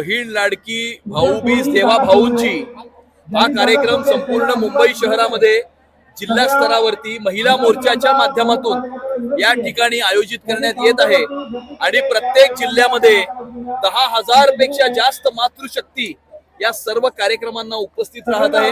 बहीण लाडकी भाऊबीज देवा भाऊंची हा कार्यक्रम संपूर्ण मुंबई शहरामध्ये जिल्हा स्तरावरती महिला मोर्चाच्या माध्यमातून या ठिकाणी आयोजित करण्यात येत आहे आणि प्रत्येक जिल्ह्यामध्ये 10,000 पेक्षा जास्त मातृशक्ती या सर्व कार्यक्रमांना उपस्थित राहत आहे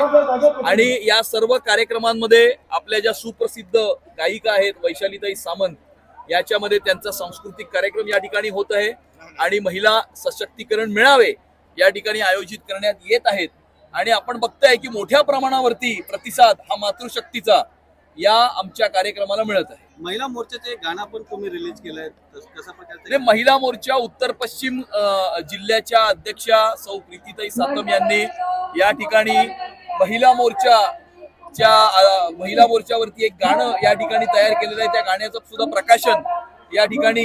आणि या सर्व कार्यक्रमांमध्ये आपल्या ज्या सुप्रसिद्ध गायिका आहेत वैशालीताई सामंत याच्यामध्ये त्यांचा सांस्कृतिक कार्यक्रम या ठिकाणी होत आहे आणि महिला सशक्तीकरण मेळावे या ठिकाणी आयोजित करण्यात येत आहेत आणि आपण बघताय की मोठ्या प्रमाणावरती प्रतिसाद हा मातृशक्तीचा या आमच्या कार्यक्रमाला मिळत आहे। महिला मोर्चाचे गाणं पण तुम्ही रिलीज केलंय, कशा प्रकारचे? महिला मोर्चा उत्तर पश्चिम जिल्ह्याच्या अध्यक्षा सौ प्रीतीताई सातम यांनी या ठिकाणी महिला मोर्चावरती एक गाणं या ठिकाणी तयार केलेलं आहे। त्या गाण्याचं सुद्धा प्रकाशन या ठिकाणी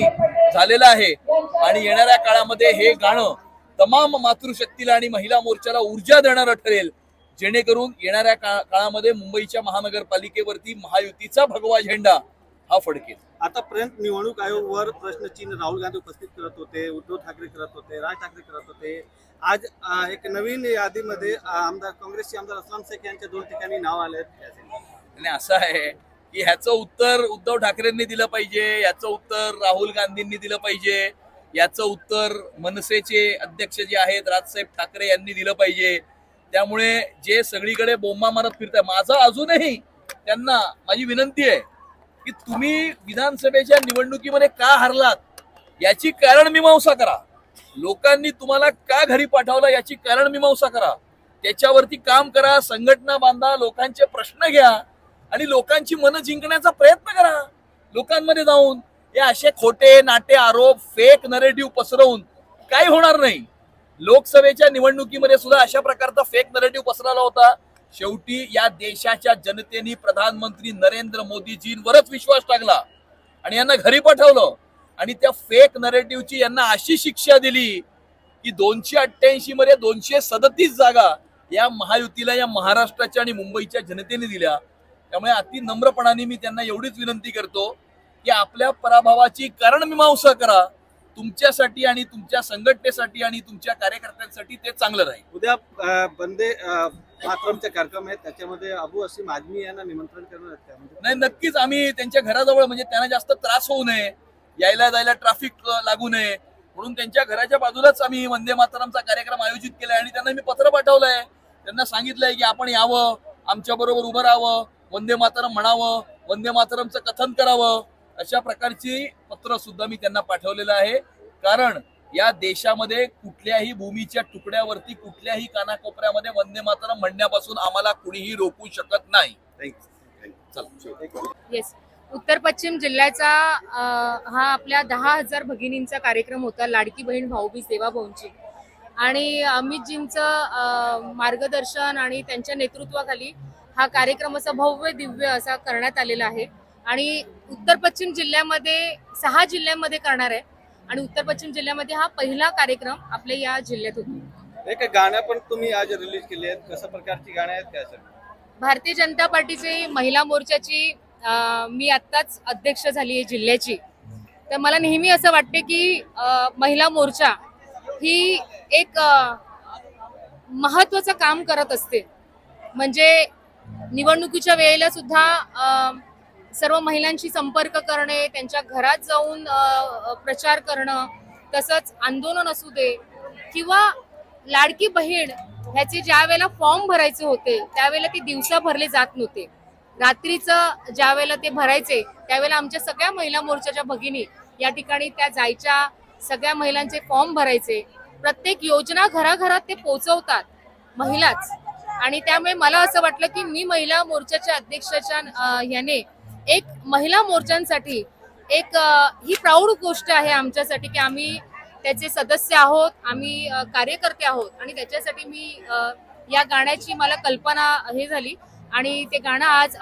झालेलं आहे आणि येणाऱ्या काळामध्ये हे गाणं तमाम मातृशक्तीला आणि महिला मोर्चाला ऊर्जा देणारं ठरेल, जेणेकरून येणाऱ्या काळामध्ये मुंबईच्या महानगरपालिकेवरती महायुतीचा भगवा झेंडा हा फडकेल। आतापर्यंत निवडणूक आयोगावर प्रश्नचिन्ह राहुल गांधी उपस्थित करत होते, उद्धव ठाकरे करत होते, राज ठाकरे करत होते। आज एक नवीन यादीमध्ये आमदार काँग्रेसचे आमदार अस्लम शेख यांच्या 2 ठिकाणी नाव आले आणि असं आहे की ह्याचं उत्तर उद्धव ठाकरेंनी दिलं पाहिजे, याचं उत्तर राहुल गांधींनी दिलं पाहिजे, याचं उत्तर मनसेचे अध्यक्ष जे आहेत राजसाहेब ठाकरे यांनी दिलं पाहिजे। त्यामुळे जे सगळीकडे बोंबा मारत फिरताय, माझं अजूनही त्यांना माझी विनंती आहे की तुम्ही विधानसभेच्या निवडणुकीमध्ये का हरलात याची कारण मीमांसा करा, लोकांनी तुम्हाला का घरी पाठवलं याची कारण मीमांसा करा, त्याच्यावरती काम करा, संघटना बांधा, लोकांचे प्रश्न घ्या आणि लोकांची मनं जिंकण्याचा प्रयत्न करा। लोकांमध्ये जाऊन हे असे खोटे नाटे आरोप फेक नरेटिव्ह पसरवून काही होणार नाही। लोकसभेच्या निवडणुकीमध्ये सुद्धा अशा प्रकारचा फेक नरेटिव्ह पसरवला होता। शेवटी या देशाच्या जनतेने प्रधानमंत्री नरेंद्र मोदीजींवरच विश्वास टाकला आणि यांना घरी पाठवलं आणि त्या फेक नरेटिव्हची यांना अशी शिक्षा दिली की 288 मध्ये 237 जागा या महायुतीला या महाराष्ट्राच्या आणि मुंबईच्या जनतेने दिल्या। त्यामुळे अति नम्रपणाने मी त्यांना एवढीच विनंती करतो की आपल्या पराभवाची कारण मीमांसा करा, तुमच्यासाठी आणि तुमच्या संघटनेसाठी आणि तुमच्या कार्यकर्त्यांसाठी ते चांगलं राहील। उद्या वंदे मातरमचा कार्यक्रम आहे, त्याच्यामध्ये अबू असीम आझमी यांना निमंत्रण करणार आहेत? नाही, नक्कीच आम्ही त्यांच्या घराजवळ, म्हणजे त्यांना जास्त त्रास होऊ नये, यायला जायला ट्रॅफिक लागू नये म्हणून त्यांच्या घराच्या बाजूलाच आम्ही वंदे मातरमचा कार्यक्रम आयोजित केलाय आणि त्यांना मी पत्र पाठवलंय। त्यांना सांगितलंय की आपण यावं, आमच्या बरोबर उभं राहावं, वंदे मातरम म्हणावं, वंदे मातरमचं कथन करावं, अशा प्रकारची पत्र सुद्धा मी त्यांना पाठवलेलं आहे। कारण या देशामध्ये कुठल्याही भूमीच्या तुकड्यावरती कुठल्याही कानाकोपऱ्यामध्ये वंदे मातरम म्हणण्यापासून आम्हाला कुणीही रोखू शकत नाही। येस, उत्तर पश्चिम जिल्ह्याचा हा आपल्या 10,000 भगिनींचा कार्यक्रम होता, लाडकी बहीण भाऊबीज देवा भाऊंची, आणि अमितजींचं मार्गदर्शन आणि त्यांच्या नेतृत्वाखाली हा कार्यक्रम असा भव्य दिव्य असा करण्यात आलेला आहे आणि उत्तर पश्चिम जिल्ह्यामध्ये 6 जिल्ह्यांमध्ये करणार आहे आणि उत्तर पश्चिम जिल्ह्यामध्ये हा पहिला कार्यक्रम आपल्या या जिल्ह्यात होतो। एक गाणं पण तुम्ही आज रिलीज केले आहेत, कशा प्रकारची गाणी आहेत त्यासाठी? भारतीय जनता पार्टीची महिला मोर्चाची मी आत्ताच अध्यक्ष झाली आहे जिल्ह्याची, तर मला नेहमी असं वाटते की महिला मोर्चा ही एक महत्त्वाचं काम करत असते। म्हणजे निवडणुकीच्या वेळेला सुद्धा सर्व महिलांशी संपर्क करणे, त्यांच्या घरात जाऊन प्रचार करणं, तसंच आंदोलन असू दे किंवा लाडकी बहीण ह्याचे ज्या वेळेला फॉर्म भरायचे होते त्यावेळेला ते दिवसा भरले जात नव्हते, रात्रीचं ज्या वेळेला ते भरायचे त्यावेळेला आमच्या सगळ्या महिला मोर्चाच्या भगिनी या ठिकाणी त्या जायच्या, सगळ्या महिलांचे फॉर्म भरायचे, प्रत्येक योजना घराघरात ते पोहोचवतात महिलाच। आणि त्यामुळे मला असं वाटलं की मी महिला मोर्चाच्या अध्यक्षाच्या याने एक महिला मोर्चांसाठी एक ही प्राऊड गोष्ट आहे आमच्यासाठी की आम्ही त्याचे सदस्य आहोत, आम्ही कार्यकर्ते आहोत आणि त्याच्यासाठी मी या गाण्याची मला कल्पना हे झाली आणि ते गाणं आज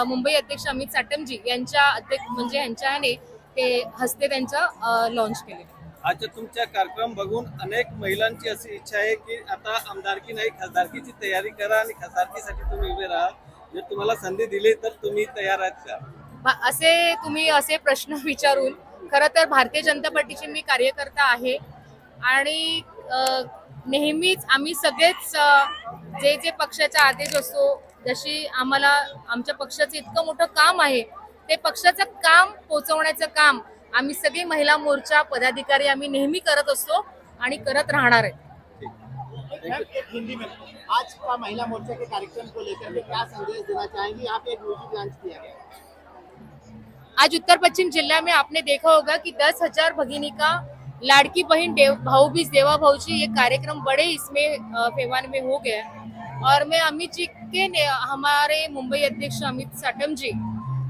मुंबई अध्यक्ष अमित साटमजी यांच्या म्हणजे यांच्या ह्याने ते हस्ते त्यांचं लॉन्च केले। आज तुमचा कार्यक्रम बघून अनेक महिलांची अशी इच्छा आहे की आता आमदारकी नाही खासदारकीची तयारी करा आणि खासदारकीसाठी तुम्ही उभे राहा, जर तुम्हाला संधी दिली तर तुम्ही तयार आहात का? असे तुम्ही असे प्रश्न विचारून, खरं तर भारतीय जनता पार्टीचे मी कार्यकर्ता आहे आणि नेहमीच आम्ही सगळेच जे जे पक्षाचा आदेश असतो, जशी आम्हाला आमच्या पक्षाचं इतकं मोठं काम आहे, ते पक्षाचं काम पोहोचवण्याचं काम आम्ही सगळे महिला मोर्चा पदाधिकारी आम्ही नेहमी करत असतो आणि करत राहणार आहे. एक हिंदी में आज का महिला मोर्चा के कार्यक्रम को लेकर के क्या संदेश देना चाहेंगी? यहाँ पे एक म्यूजिक लॉन्च किया गया। आज उत्तर पश्चिम जिला में आपने देखा होगा कि 10,000 भगिनी का लाड़की बहन भाऊबीज देवा भाऊजी ये कार्यक्रम बड़े इसमें पैमाने में हो गया। और मैं अमित जी के हमारे मुंबई अध्यक्ष अमित साटम जी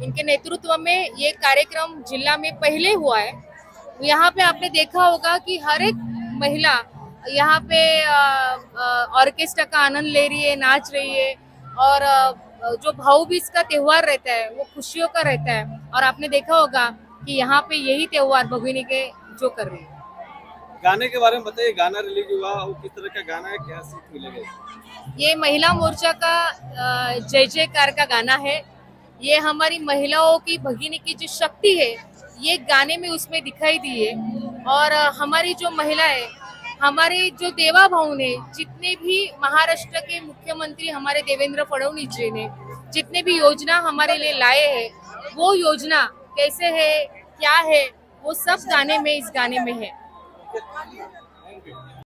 इनके नेतृत्व में ये कार्यक्रम जिला में पहले हुआ है। यहाँ पे आपने देखा होगा कि हर एक महिला यहाँ पे ऑर्केस्ट्रा का आनंद ले रही है, नाच रही है। और जो भाऊबीज का त्योहार रहता है वो खुशियों का रहता है। और आपने देखा होगा कि यहाँ पे यही त्योहार भगिनी के जो कर रही है। गाने के बारे में बताइए, गाना रिलीज हुआ वो किस तरह का गाना है, क्या सीख मिलेगा? ये महिला मोर्चा का जय जयकार का गाना है। ये हमारी महिलाओं की भगिनी की जो शक्ति है ये गाने में उसमें दिखाई दी है। और हमारी जो महिला है, हमारे जो देवा भाऊ ने, जितने भी महाराष्ट्र के मुख्यमंत्री हमारे देवेंद्र फडणवीस जी ने जितने भी योजना हमारे लिए लाए हैं, वो योजना कैसे है, क्या है, वो सब गाने में इस गाने में है।